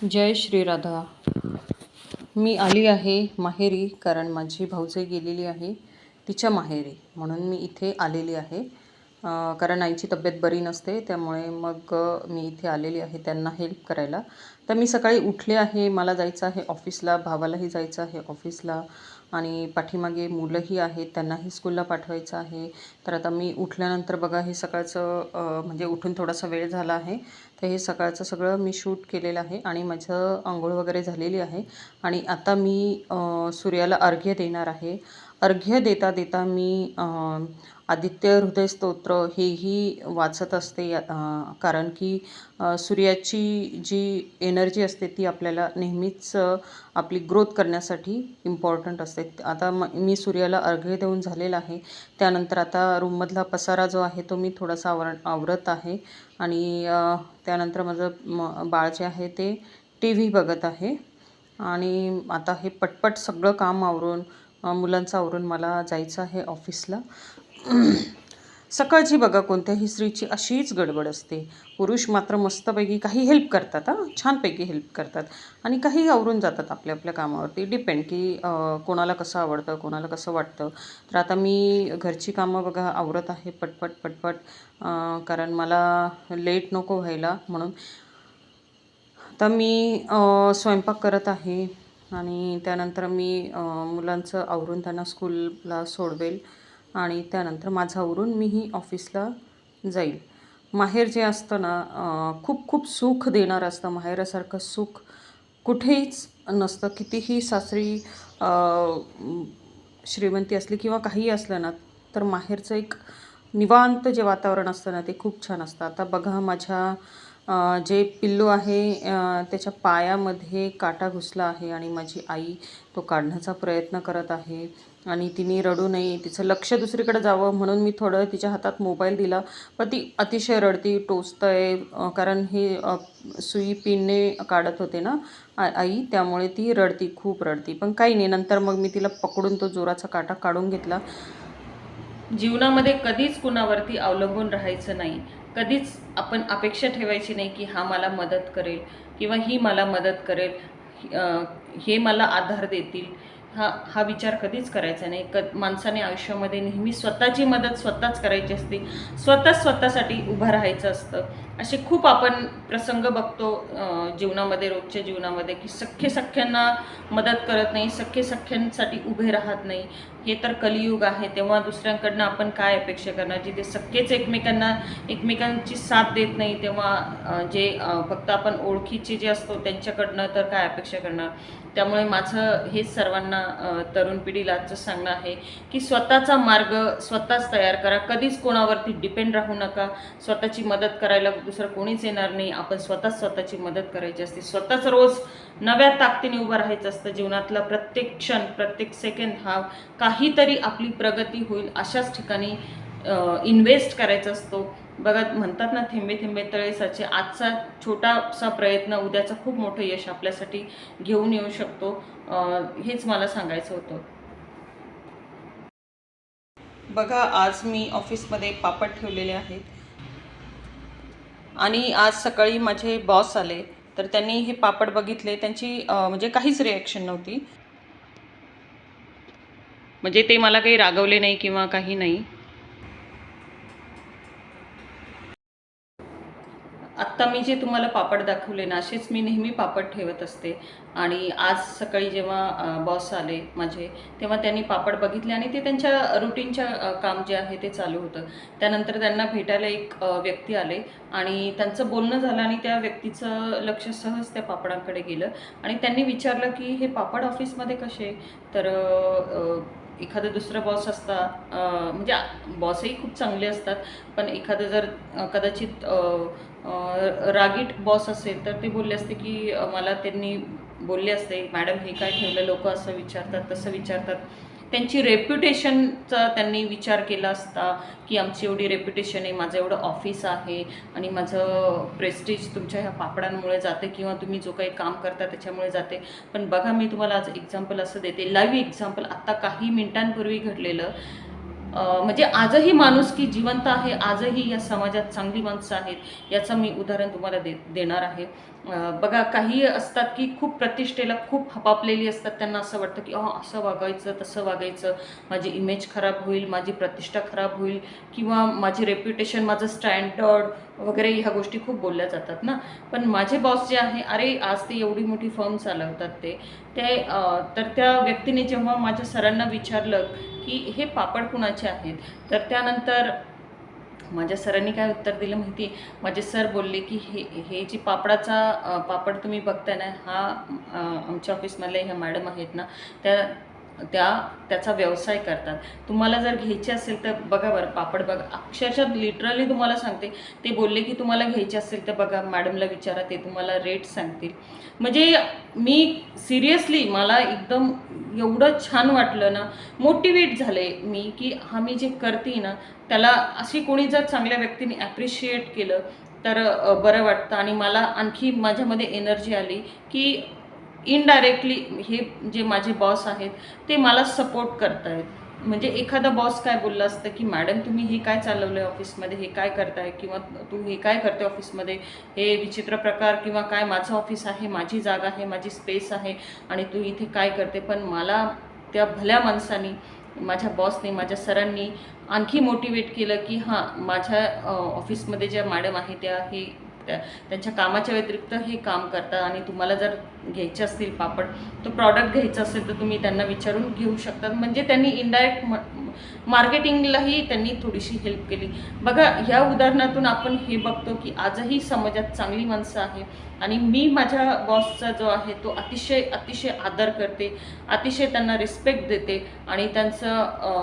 जय श्री राधा. मी आली आहे माहेरी, कारण माझी भाऊजाई गेलेली आहे तिच्या माहेरी, म्हणून मी इथे आलेली आहे. कारण आईची तब्येत बरी नसते, त्यामुळे मग मी इथे आलेली आहे त्यांना हेल्प करायला. तर मी सकाळी उठले आहे, मला जायचं आहे ऑफिसला, भावालाही जायचं आहे ऑफिसला, आणि पाठीमागे मुलंही आहेत, त्यांनाही स्कूलला पाठवायचं आहे. तर आता मी उठल्यानंतर बघा, हे सकाळचं म्हणजे उठून थोडासा वेळ झाला आहे, तर हे सकाळचं सगळं मी शूट केलेलं आहे आणि माझं अंघोळ वगैरे झालेली आहे. आणि आता मी सूर्याला अर्घ्य देणार आहे. अर्घ्य देता देता मी आदित्य हृदय स्तोत्र हेही वाचत असते, कारण की सूर्याची जी एनर्जी असते ती आपल्याला नेहमीच आपली ग्रोथ करण्यासाठी इम्पॉर्टंट असते. आता मी सूर्याला अर्घ्य देऊन झालेला आहे. त्यानंतर आता रूममधला पसारा जो आहे तो मी थोडासा आवरत आहे. आणि त्यानंतर माझं बाळ जे आहे ते टी व्ही बघत आहे. आणि आता हे पटपट सगळं काम आवरून मुलांचं आवरून मला जायचं आहे ऑफिसला. सकाळची बघा कोणत्याही स्त्रीची अशीच गडबड असते. पुरुष मात्र मस्तपैकी काही हेल्प करतात, छानपैकी हेल्प करतात, आणि काही आवरून जातात आपल्या आपल्या कामावरती. डिपेंड की कोणाला कसं आवडतं, कोणाला कसं वाटतं. तर आता मी घरची कामं बघा आवरत आहे पटपट पटपट, कारण मला लेट नको व्हायला म्हणून. आता मी स्वयंपाक करत आहे, आणि त्यानंतर मी मुलांचं आवरून त्यांना स्कूलला सोडवेल, आणि त्यानंतर माझं आवरून मीही ऑफिसला जाईल. माहेर जे असतं ना, खूप खूप सुख देणारं असतं. माहेरासारखं सुख कुठेच नसतं. कितीही सासरी श्रीमंती असली किंवा काहीही असलं ना, तर माहेरचं एक निवांत जे वातावरण असतं ना, ते खूप छान असतं. आता बघा, माझ्या जे पिल्लू आहे त्याच्या पायामध्ये काटा घुसला आहे, आणि माझी आई तो काढण्याचा प्रयत्न करत आहे. आणि तिने रडू नये, तिचं लक्ष दुसरीकडे जावं म्हणून मी थोडं तिच्या हातात मोबाईल दिला, पण ती अतिशय रडती, टोचतंय, कारण हे सुई पिनने काढत होते ना आई, त्यामुळे ती रडती, खूप रडती. पण काही नाही, नंतर मग मी तिला पकडून तो जोराचा काटा काढून घेतला. जीवनामध्ये कधीच कुणावरती अवलंबून राहायचं नाही. कधीच आपण अपेक्षा ठेवायची नाही की हा मला मदत करेल किंवा ही मला मदत करेल, हे मला आधार देतील. हा विचार कधीच करायचा नाही. माणसाने आयुष्यामध्ये नेहमी स्वतःची मदत स्वतःच करायची असते. स्वतःसाठी उभं राहायचं असतं. असे खूप आपण प्रसंग बघतो जीवनामध्ये, रोजच्या जीवनामध्ये, की सख्ख्यांना मदत करत नाही, सख्ख्यांसाठी उभे राहत नाही. हे तर कलियुग आहे, तेव्हा दुसऱ्यांकडनं आपण काय अपेक्षा करणार? जिथे सख्खेच एकमेकांची साथ देत नाही, तेव्हा जे फक्त आपण ओळखीचे जे असतो त्यांच्याकडनं तर काय अपेक्षा करणार? त्यामुळे माझं हेच सर्वांना, तरुण पिढीला आजचं सांगणं आहे की स्वतःचा मार्ग स्वतःच तयार करा. कधीच कोणावरती डिपेंड राहू नका. स्वतःची मदत करायला दुसरं कोणीच येणार नाही. आपण स्वतःची मदत करायची असते. स्वतःच रोज नव्या ताकदीने उभं राहायचं असतं. जीवनातला प्रत्येक क्षण, प्रत्येक सेकंड हा काहीतरी आपली प्रगती होईल अशाच ठिकाणी इन्व्हेस्ट करायचा असतो. बघा, म्हणतात ना, थेंबे थेंबे तळे साचे. आजचा छोटासा प्रयत्न उद्याचं खूप मोठं यश आपल्यासाठी घेऊन येऊ शकतो. हेच मला सांगायचं होतं. बघा, आज मी ऑफिसमध्ये पापड ठेवलेले आहेत, आणि आज सकाळी माझे बॉस आले, तर त्यांनी हे पापड बघितले. त्यांची म्हणजे काहीच रिॲक्शन नव्हती. म्हणजे ते मला काही रागवले नाही किंवा काही नाही. आत्ता मी जे तुम्हाला पापड दाखवले ना, असेच मी नेहमी पापड ठेवत असते. आणि आज सकाळी जेव्हा बॉस आले माझे, तेव्हा त्यांनी पापड बघितले, आणि ते त्यांच्या रुटीनच्या काम जे आहे ते चालू होतं. त्यानंतर त्यांना भेटायला एक व्यक्ती आले, आणि त्यांचं बोलणं झालं, आणि त्या व्यक्तीचं लक्ष सहज त्या पापडांकडे गेलं, आणि त्यांनी विचारलं की हे पापड ऑफिसमध्ये कसे? तर एखादं दुसरं बॉस असता, म्हणजे बॉसही खूप चांगले असतात, पण एखादं जर कदाचित रागीट बॉस असेल तर ते बोलले असते की मला त्यांनी बोलले असते, मॅडम हे काय ठेवलं? लोक असं विचारतात, तसं विचारतात. त्यांची रेप्युटेशनचा त्यांनी विचार केला असता की आमची एवढी रेप्युटेशन आहे, माझं एवढं ऑफिस आहे, आणि माझं प्रेस्टिज तुमच्या ह्या पापडांमुळे जाते, किंवा तुम्ही जो काही काम करता त्याच्यामुळे जाते. पण बघा, मी तुम्हाला आज एक्झाम्पल असं देते, लाईव्ह एक्झाम्पल, आत्ता काही मिनिटांपूर्वी घडलेलं. म्हणजे आजही माणुसकी जिवंत आहे, आजही या समाजात चांगली माणसं आहेत, याचं मी उदाहरण तुम्हाला देणार आहे. बघा, काही असतात की खूप प्रतिष्ठेला खूप हपापलेली असतात. त्यांना असं वाटतं की असं वागायचं, तसं वागायचं, माझी इमेज खराब होईल, माझी प्रतिष्ठा खराब होईल, किंवा माझी रेप्युटेशन, माझं स्टँडर्ड वगैरे ह्या गोष्टी खूप बोलल्या जातात ना. पण माझे बॉस जे आहे, अरे आज ते एवढी मोठी फर्म चालवतात तर त्या व्यक्तीने जेव्हा माझ्या सरांना विचारलं की हे पापड कुणाचे आहेत, तर त्यानंतर माझ्या सरांनी काय उत्तर दिलं माहिती आहे? माझे सर बोलले की हे हे जी पापड तुम्ही बघताय ना, हा आमच्या ऑफिसमधल्या ह्या मॅडम आहेत ना, त्या त्याचा व्यवसाय करतात. तुम्हाला जर घ्यायचे असेल तर बघा बरं, पापड बघा. अक्षरशः लिटरली तुम्हाला सांगते, ते बोलले की तुम्हाला घ्यायचे असेल तर बघा, मॅडमला विचारा, ते तुम्हाला रेट सांगतील. म्हणजे मी सिरियसली, मला एकदम एवढं छान वाटलं ना, मोटिवेट झाले मी की मी जे करते ना, त्याला अशी कोणी जर चांगल्या व्यक्तीने ॲप्रिशिएट केलं तर बरं वाटतं. आणि मला आणखी माझ्यामध्ये एनर्जी आली की इनडायरेक्टली हे जे माझे बॉस आहेत ते मला सपोर्ट करतायत. म्हणजे एखादा बॉस काय बोलला असतं की मॅडम तुम्ही हे काय चालवलं आहे ऑफिसमध्ये, हे काय करताय, किंवा तू हे काय करते ऑफिसमध्ये, हे विचित्र प्रकार, किंवा काय, माझं ऑफिस आहे, माझी जागा आहे, माझी स्पेस आहे, आणि तू इथे काय करते. पण मला त्या भल्या माणसानी, माझ्या बॉसने, माझ्या सरांनी आणखी मोटिवेट केलं की माझ्या ऑफिसमध्ये ज्या मॅडम आहे त्यांच्या कामाच्या व्यतिरिक्त हे काम करतात, आणि तुम्हाला जर घ्यायचे असतील पापड, तो प्रॉडक्ट घ्यायचा असेल तर तुम्ही त्यांना विचारून घेऊ शकतात. म्हणजे त्यांनी इनडायरेक्ट मार्केटिंगलाही त्यांनी थोडीशी हेल्प केली. बघा, ह्या उदाहरणातून आपण हे बघतो की आजही समाजात चांगली माणसं आहे, आणि मी माझ्या बॉसचा जो आहे तो अतिशय अतिशय आदर करते, अतिशय त्यांना रिस्पेक्ट देते, आणि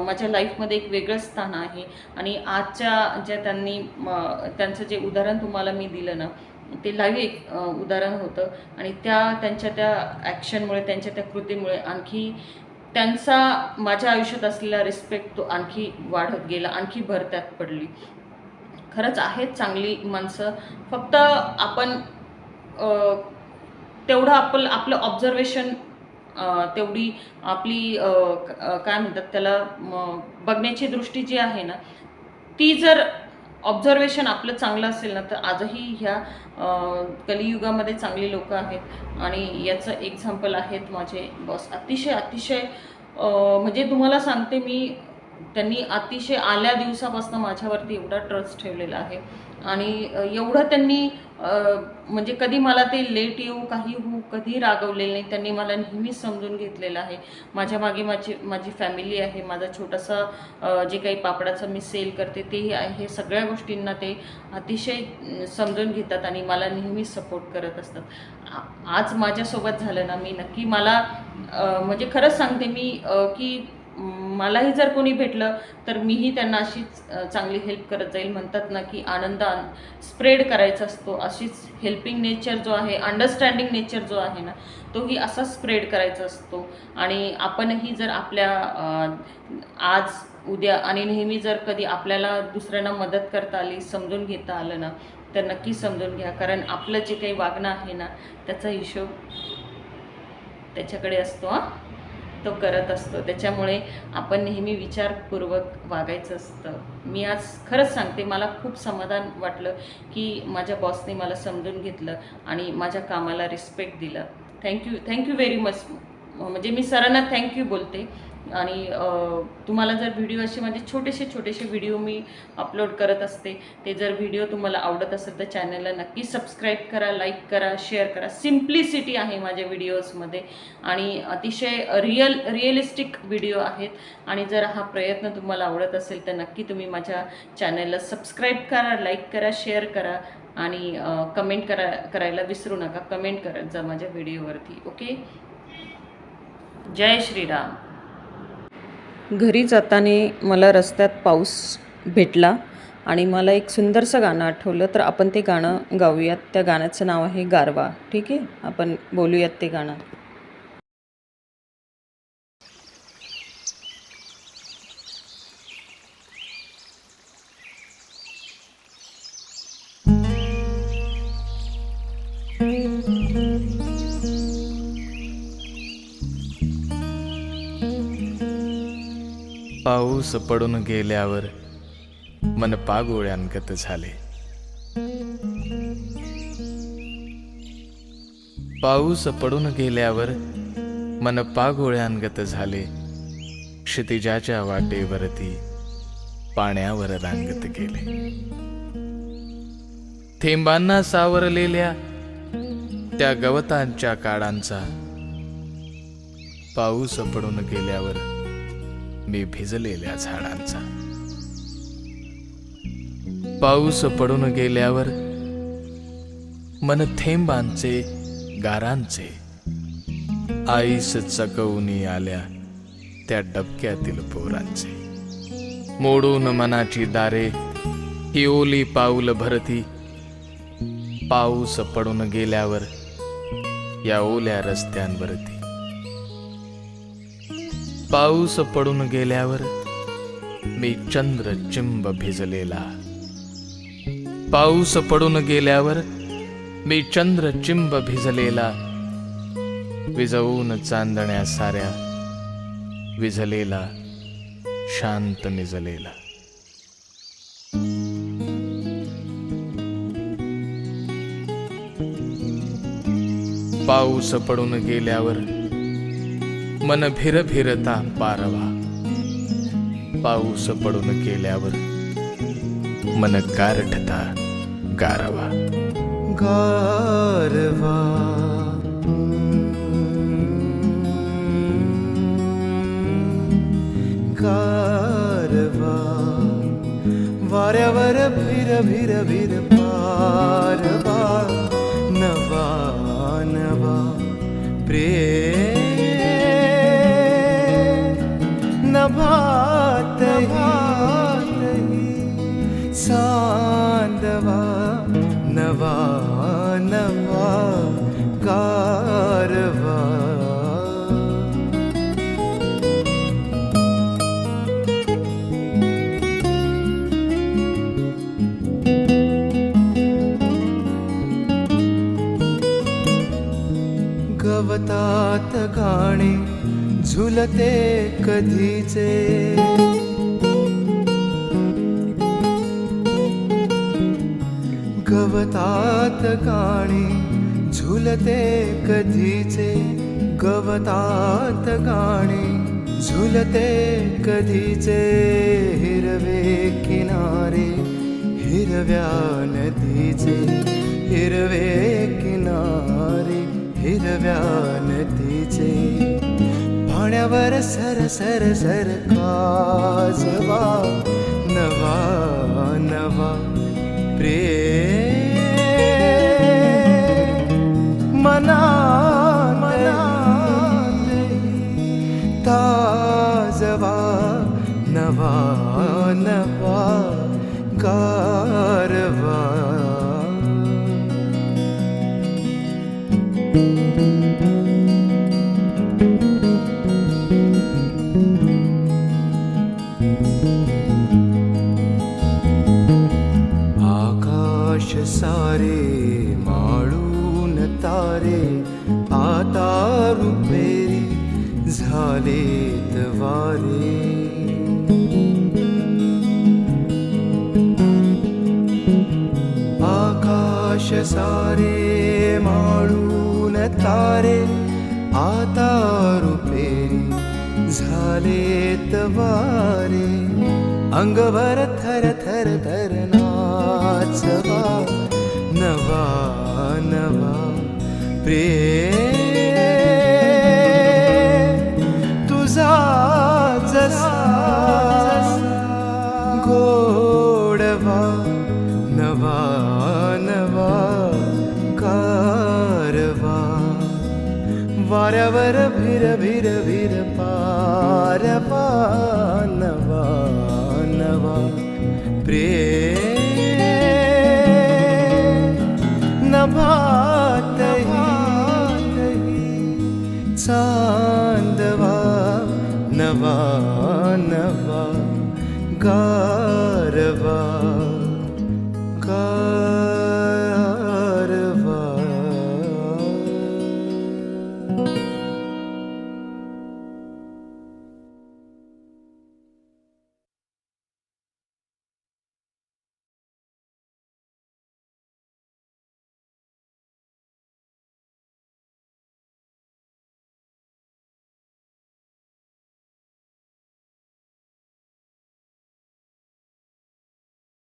माझ्या लाईफमध्ये एक वेगळं स्थान आहे. आणि आजच्या ज्या त्यांचं जे उदाहरण तुम्हाला मी दिलं ना, ते लाईव्ह एक उदाहरण होतं, आणि त्यांच्या त्या ॲक्शनमुळे, त्यांच्या त्या कृतीमुळे आणखी त्यांचा माझ्या आयुष्यात असलेला रिस्पेक्ट तो आणखी वाढत गेला, आणखी भर त्यात पडली. खरंच आहेत चांगली माणसं, फक्त आपण तेवढं आपलं ऑब्झर्वेशन, तेवढी आपली काय म्हणतात त्याला, बघण्याची दृष्टी जी आहे ना, ती जर ऑब्झर्वेशन आपलं चांगलं असेल ना, तर आजही ह्या कलियुगामध्ये चांगली लोकं आहेत. आणि याचं एक्झाम्पल आहेत माझे बॉस. अतिशय अतिशय म्हणजे तुम्हाला सांगते मी, त्यांनी अतिशय आल्या दिवसापासून माझ्यावरती एवढा ट्रस्ट ठेवलेला आहे, आणि एवढं त्यांनी म्हणजे कधी मला ते लेट येऊ, काही होऊ, कधी रागवलेलं नाही. त्यांनी मला नेहमीच समजून घेतलेलं आहे. माझ्या मागे माझी फॅमिली आहे, माझा छोटासा जे काही पापडाचं मी सेल करते तेही आहे. हे सगळ्या गोष्टींना ते अतिशय समजून घेतात आणि मला नेहमी सपोर्ट करत असतात. आज माझ्यासोबत झालं ना, मी नक्की मला म्हणजे खरंच सांगते मी की मलाही जर कोणी भेटलं तर मीही त्यांना अशीच चांगली हेल्प करत जाईल. म्हणतात ना की आनंद स्प्रेड करायचा असतो, अशीच हेल्पिंग नेचर जो आहे, अंडरस्टँडिंग नेचर जो आहे ना, तोही असा स्प्रेड करायचा असतो. आणि आपणही जर आपल्या आज, उद्या आणि नेहमी जर कधी आपल्याला दुसऱ्यांना मदत करता आली, समजून घेता आलं ना, तर नक्की समजून घ्या. कारण आपलं जे काही वागणं आहे ना, त्याचा हिशोब त्याच्याकडे असतो, तो करत असतो. त्याच्यामुळे आपण नेहमी विचारपूर्वक वागायचं असतं. मी आज खरंच सांगते, मला खूप समाधान वाटलं की माझ्या बॉसने मला समजून घेतलं आणि माझ्या कामाला रिस्पेक्ट दिलं. Thank you very much. म्हणजे मी सरांना थँक्यू बोलते. आणि तुम्हाला जर व्हिडिओ असे म्हणजे छोटेसे व्हिडिओ मी अपलोड करत असते, ते जर व्हिडिओ तुम्हाला आवडत असेल तर चॅनलला नक्की सबस्क्राईब करा, लाईक करा, शेअर करा. सिम्प्लिसिटी आहे माझ्या व्हिडिओजमध्ये आणि अतिशय रिअलिस्टिक व्हिडिओ आहेत. आणि जर हा प्रयत्न तुम्हाला आवडत असेल तर नक्की तुम्ही माझ्या चॅनलला सबस्क्राईब करा, लाईक करा, शेअर करा आणि कमेंट करायला विसरू नका. कमेंट करत जा माझ्या व्हिडिओवरती. ओके. जय श्रीराम. घरी जाताना मला रस्त्यात पाऊस भेटला आणि मला एक सुंदरसं गाणं आठवलं, तर आपण ते गाणं गाऊयात. त्या गाण्याचं नाव आहे गारवा. ठीक आहे, आपण बोलूयात ते गाणं. पाऊस पडून गेल्यावर मन पागोळ्यांगत झाले. पाऊस पडून गेल्यावर मन पागोळ्यांगत झाले. क्षितिजाच्या वाटेवरती पाण्यावर रांगत गेले. थेंबांना सावरलेल्या त्या गवतांच्या काळांचा पाऊस पडून गेल्यावर मी भिजलेल्या झाडांचा. पाऊस पडून गेल्यावर मन थेंबांचे गारांचे आईस चकवूनी आल्या त्या डबक्यातील पोरांचे. मोडून मनाची दारे ही ओली पाऊल भरती. पाऊस पडून गेल्यावर या ओल्या रस्त्यांवरती. पाऊस पडून गेल्यावर मी चंद्र चिंब भिजलेला. पाऊस पडून गेल्यावर मी चंद्र चिंब भिजलेला. विजवून चांदण्या साऱ्या विझलेला शांत निजलेला. पाऊस पडून गेल्यावर मन भिर भिरता पारवा. पाऊस पडून गेल्यावर मन गारठता गारवा. गारवा गारवा वाऱ्यावर भिर भिर भिर पारवा. नवा नवा प्रेम नभात सांदवा. नवा नवा गारवा. गवतात गाणे झुलते कधीचे. गवतात गाणे झुलते कधीचे. गवतात गाणे झुलते कधीचे. हिरवे किनारे हिरव्या नदीचे. हिरवे किनारे हिरव्या नदीचे. पाण्यावर सर सर सर काजवा. नवा नवा प्रेम मना मना ताजवा. नवा नवा गारवा. आकाश सारे माळून तारे आता रुपेरी झालेत वारे. आकाश सारे माळून तारे आता रुपेरी झालेत वारे. अंगवर थर थर थर नाचवा. नवा नवा प्रेम तुझा जसा गोडवा. नवा नवा कारवा. वाऱ्यावर भिर भिर भिर पारवा. नवा नवा प्रेम नभा